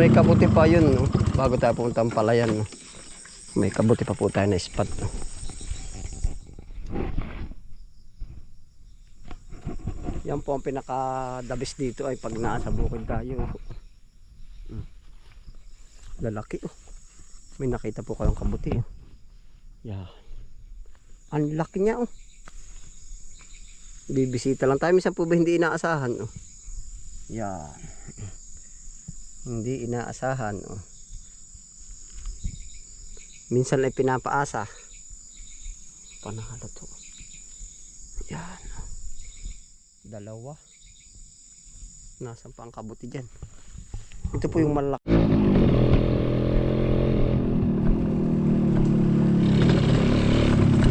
May kabuti pa yun, no? Bago tayo pumunta ang palayan, no? May kabuti pa po tayo na spot, no? Yan po ang pinaka-dabis dito ay pag nasa bukid tayo. Lalaki, oh. May nakita po kayong kabuti, oh. Yeah. Ang laki niya, oh. Bibisita lang tayo. Minsan po ba hindi inaasahan, oh. Yan. Hindi inaasahan, oh. Minsan ay pinapaasa. Panalo to. Yan. Dalawa. Nasaan pa ang kabuti dyan? Ito po yung malaki.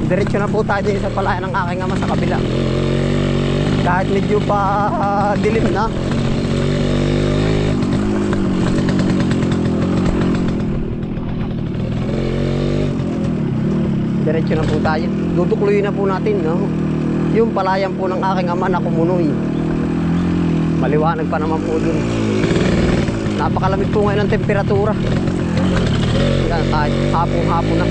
Diretso na po tayo din sa palayan ng aking ama sa kabila. Kahit medyo pa dilim na. Diretso na po tayo. Dudukluyin na po natin, no? Yung palayan po ng aking ama na Kumunoy. Maliwanag pa naman po dun. Napakalamig po ngayon ng temperatura. Yan, kahit hapong-hapon na.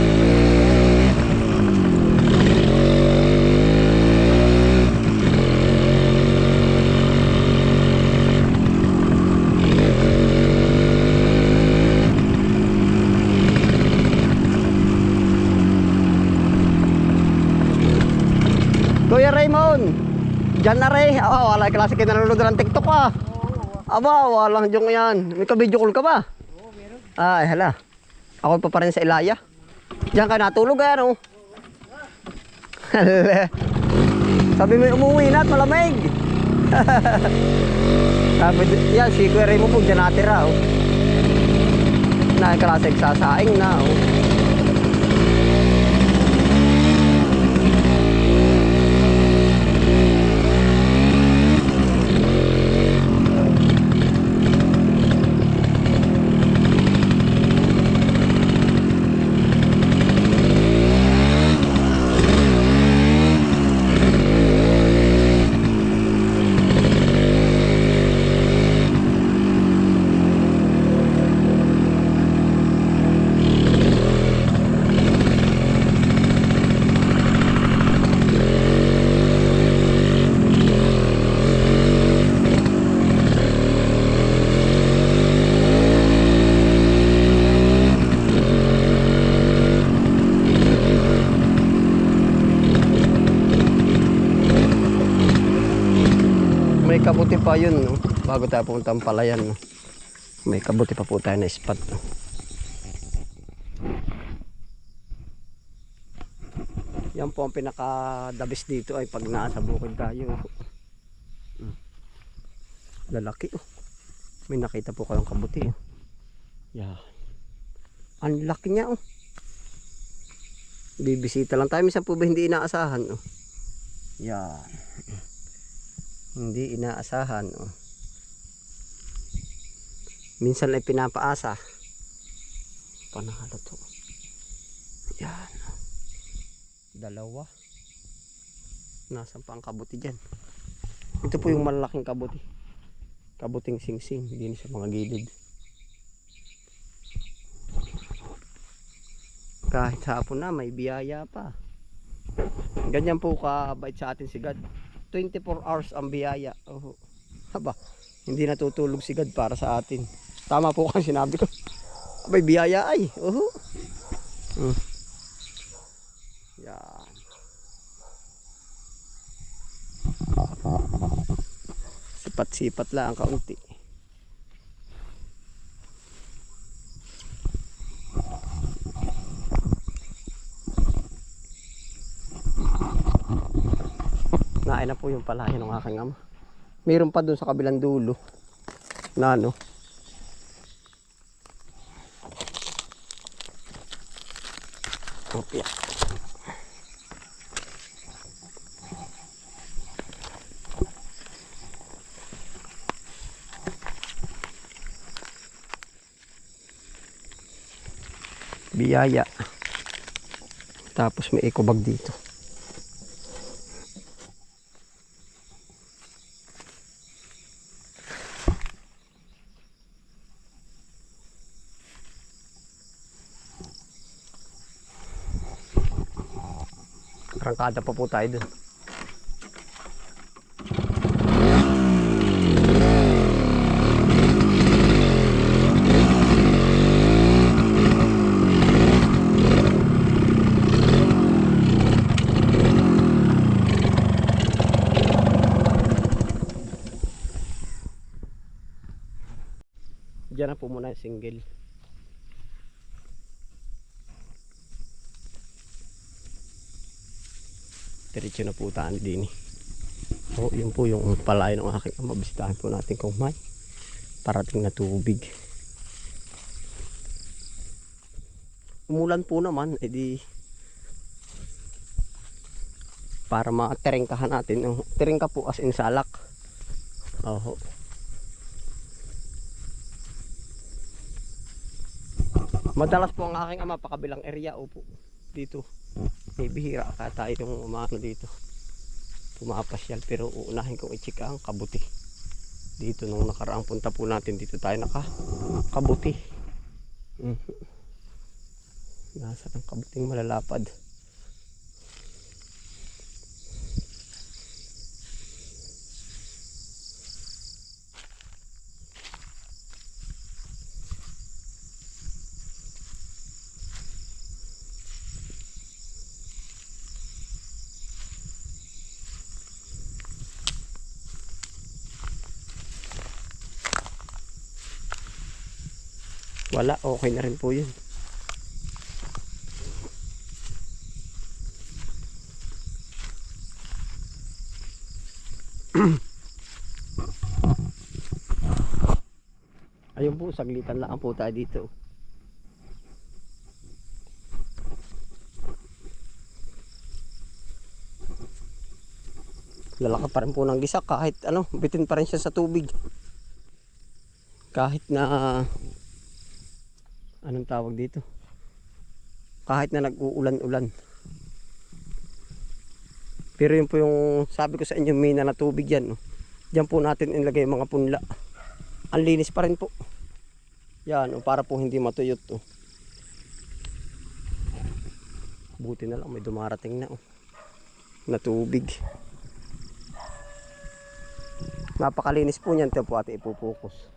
Kuya Raymond, dyan na rin. Wala klase kayo nanonood ng TikTok, ah. Aba, walang jong yan. May ka-video call ka ba? Oo, meron. Ay, hala. Ako pa rin sa Ilaya. Diyan ka natulog, ano? Hala. Sabi mo umuwi na at malamig. Sabi, yan, si Kuya Raymond po dyan natira, oh. Klase sasaing na, oh. May kabuti pa yun, no? Bago tayo pumunta ang palayan, no? May kabuti pa po tayo na spot, no? Yan po ang pinaka-dabis dito ay pag nasa bukid tayo. Lalaki, oh. May nakita po kayong kabuti, oh. Yeah. Ang laki niya, oh. Bibisita lang tayo. Minsan po ba hindi inaasahan, oh. Yan. Hindi inaasahan, oh. Minsan ay pinapaasa. Panalo to. Yan. Dalawa. Nasaan pa ang kabuti dyan? Ito po yung malaking kabuti. Kabuting singsing. Hindi sa mga gilid. Kahit hapon na may biyaya pa. Ganyan po kabait sa atin si God. 24 hours ang biyaya. Oh. Haba, hindi natutulog si God para sa atin. Tama po kang sinabi ko. Abay, biyaya ay. Oh. Yan. Sipat-sipat lang ang kaunti. Nain na po yung palayan ng aking ama. Mayroon pa dun sa kabilang dulo na ano. Okay. Biyaya. Tapos may eco bag dito. Arangkada pa po tayo dun. Diyan na po muna yung single. Diretso na po tayo din. O, yun po yung palayan ng aking ama. Bisitahin po natin kung may parating na tubig. Umulan po naman, edi para materengkahan natin. Terengka po as in salak. Oho. Madalas po ang aking ama pakabilang area o po dito. May bihira ka tayo yung umano dito. Pumapasyal, pero uunahin kong i-check ang kabuti. Dito nung nakaraang punta po natin, dito tayo kabuti. Nasa ng kabuting malalapad. Wala, okay na rin po yun. Ayun po, saglitan lang po tayo dito. Lalaki pa rin po ng gisa kahit ano, bitin pa rin siya sa tubig. Kahit na anong tawag dito, kahit na nag-uulan-ulan. Pero yun po yung sabi ko sa inyo, mina na tubig yan. Diyan po natin ilagay mga punla. Ang linis pa rin po yan, para po hindi matuyot. Buti na lang may dumarating na na tubig. Napakalinis po niyan. Ito po ate ipupokus.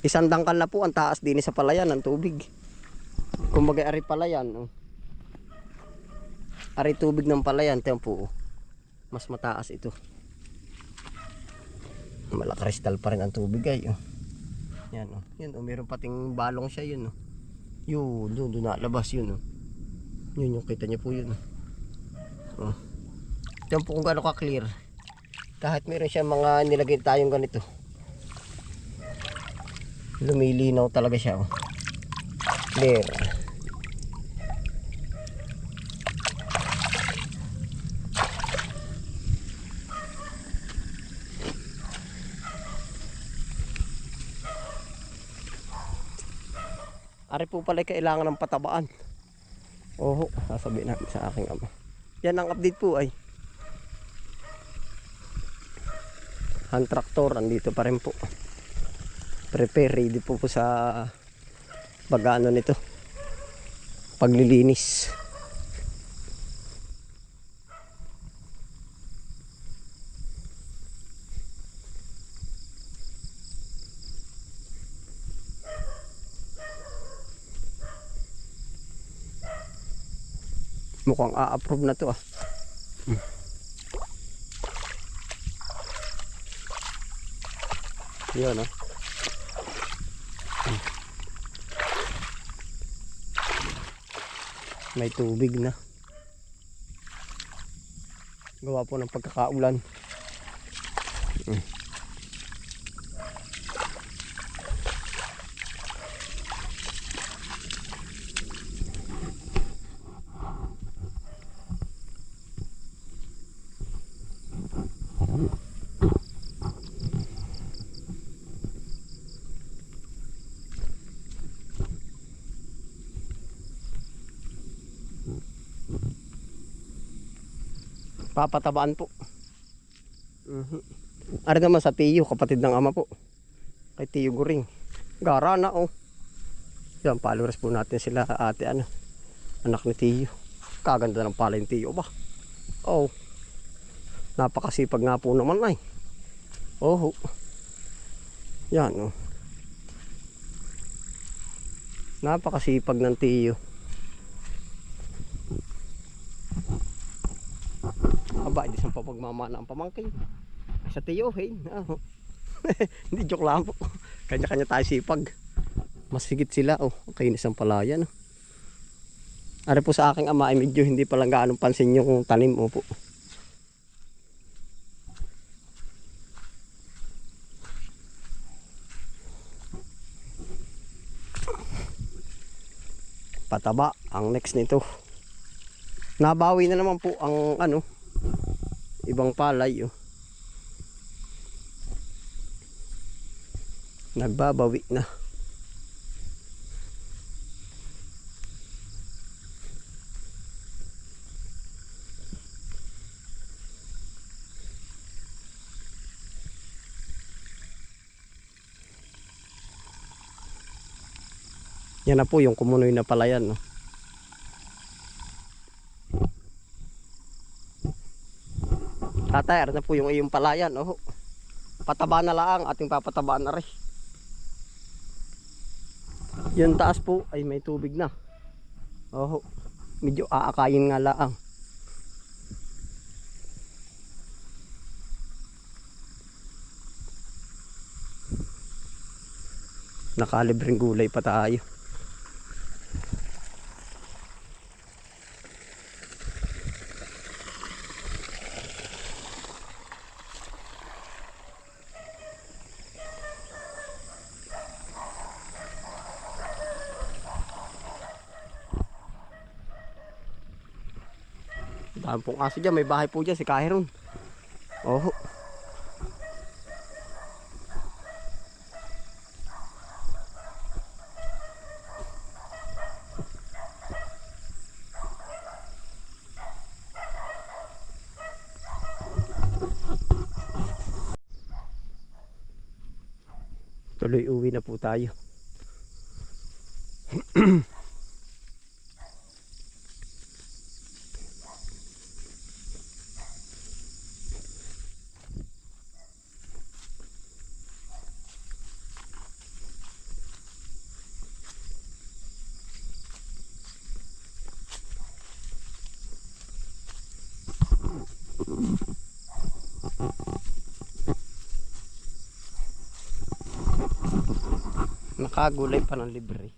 Isang dangkal na po ang taas din sa palayan ng tubig. Kumbaga ari palayan. Ari tubig ng palayan. Ito po. Mas mataas ito. Malakristal pa rin ang tubig ay. Yan Yun meron pating balong siya yun. Yun doon nalabas yun. Yun yung kita niyo po yun. Ito po kung gaano ka clear. Kahit meron siya mga nilagay tayong ganito, lumilinaw talaga siya. Clear. Ari po pala kailangan ng patabaan. Oho, sasabihin natin sa aking ama. Yan ang update po ay. Hand tractor andito pa rin po. Prepare, ready po sa pag-ano nito, paglilinis. Mukhang a-approve na to Yun may tubig na. Gawa po ng pagkakaulan. Papatabaan po. Ari naman sa Tiyo, kapatid ng ama po. Kay Tiyo Guring. Gara na Yan, followers po natin sila ate ano, anak ni Tiyo. Kaganda ng palay ni Tiyo ba? Oh. Napakasipag nga po naman ay. Oh. Yan oh. Napakasipag ng Tiyo. Aba, hindi sa papagmamana ang pamangkin. Sa Tiyo, hey. Oh. Hindi, joke lang po. Kanya-kanya tayo sipag. Mas higit sila. Oh, kainis ang palayan. Ari po sa aking ama ay medyo hindi pa lang gaano pansin yung tanim mo po. Pataba ang next nito. Nabawi na naman po ang ano, ibang palay oh. Nagbabawi na. Yan na po yung kumunoy na palayan no. Tatay, na po yung iyong palayan oh. Pataba na lang ating papatabaan na rin. Yung taas po ay may tubig na. Oh, medyo aakayin nga lang. Nakalibreng gulay pa tayo. Dami pong aso dyan. May bahay po dyan si Kahiron. Oh. Tuloy uwi na po tayo. Nakagulay pa ng libre.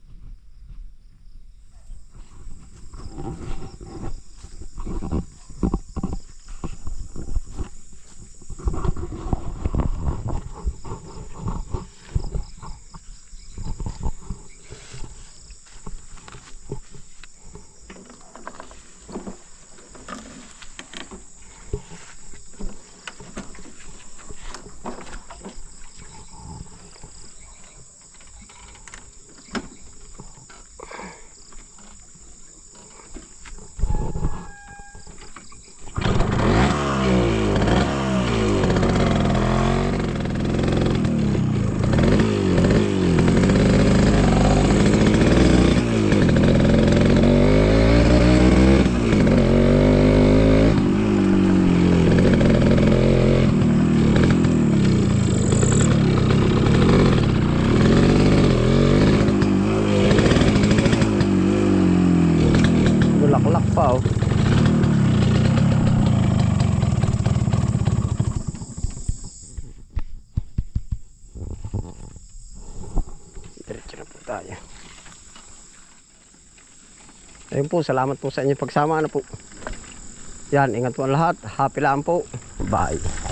Bulaklak pa oh. Diretso na po tayo. Ayun po, salamat po sa inyong pagsama. Ano po. Yan, ingat po ang lahat. Happy lang po. Bye.